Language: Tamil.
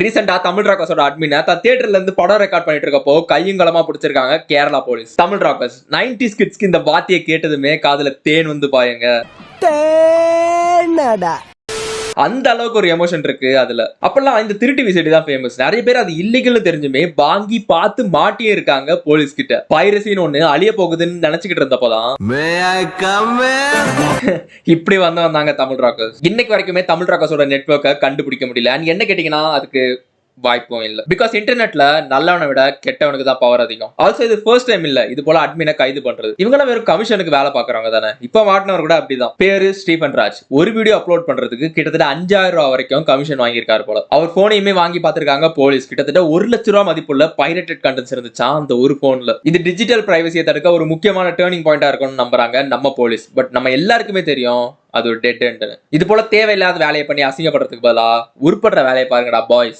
ரீசெண்டா தமிழ் ராக்கர்ஸோட அட்மினை தியேட்டர்ல இருந்து படம் ரெக்கார்ட் பண்ணிட்டு இருக்கப்போ கையுங்களமா பிடிச்சிருக்காங்க Kerala police. Tamil Rockers 90s கிட்ஸ்க்கு இந்த வார்த்தையை கேட்டதுமே காதுல தேன் வந்து பாயுங்க. அந்த அளவுக்கு ஒரு எமோஷன் இருக்கு அதுல. அப்பெல்லாம் இந்த திருட்டு விசிடி தான் ஃபேமஸ். நிறைய பேர் அது இல்லீகல்னு தெரிஞ்சுமே வாங்கி பார்த்து மாட்டியே இருக்காங்க போலீஸ் கிட்ட. பைரசின்னு ஒண்ணு அழிய போகுதுன்னு நினைச்சுக்கிட்டு இருந்தப்போதான் இப்படி வந்தாங்க தமிழ் ராக்கர்ஸ். இன்னைக்கு வரைக்குமே தமிழ் ராக்கர்ஸோட நெட்வொர்க்கை கண்டுபிடிக்க முடியல. என்ன கேட்டீங்கன்னா அதுக்கு வாய்ப்பும் இல்ல. பிகாஸ் இன்டர்நெட்ல நல்லவனை விட கெட்டவனுக்கு தான் பவர் அதிகம். ஆல்சோ இது ஃபர்ஸ்ட் டைம் இல்ல இது போல அட்மினை கைது பண்றது. இவங்க வெறும் கமிஷனுக்கு வேலை பாக்குறாங்க தானே. இப்ப மாட்டினவர் கூட அப்படிதான். பேரு ஸ்டீஃபன் ராஜ். ஒரு வீடியோ அப்லோட் பண்றதுக்கு கிட்டத்தட்ட 5000 ரூபாய் வரைக்கும் கமிஷன் வாங்கியிருக்காரு போல. அவர் போனையுமே வாங்கி பாத்துருக்காங்க போலீஸ். கிட்டத்தட்ட 1 லட்சம் ரூபாய் மதிப்புள்ள பைரேட்டட் கண்டென்ட்ஸ் இருந்துச்சா அந்த ஒரு போன்ல. இது டிஜிட்டல் பிரைவசியை தடுக்க ஒரு முக்கியமான டேர்னிங் பாயிண்டா இருக்கும்னு நம்புறாங்க நம்ம போலீஸ். பட் நம்ம எல்லாருக்குமே தெரியும் அது ஒரு டெட் எண்ட். இது போல தேவையில்லாத வேலையை பண்ணி அசிங்கப்படுறதுக்கு பதிலா உருப்படுற வேலையை பாருங்கடா பாய்ஸ்.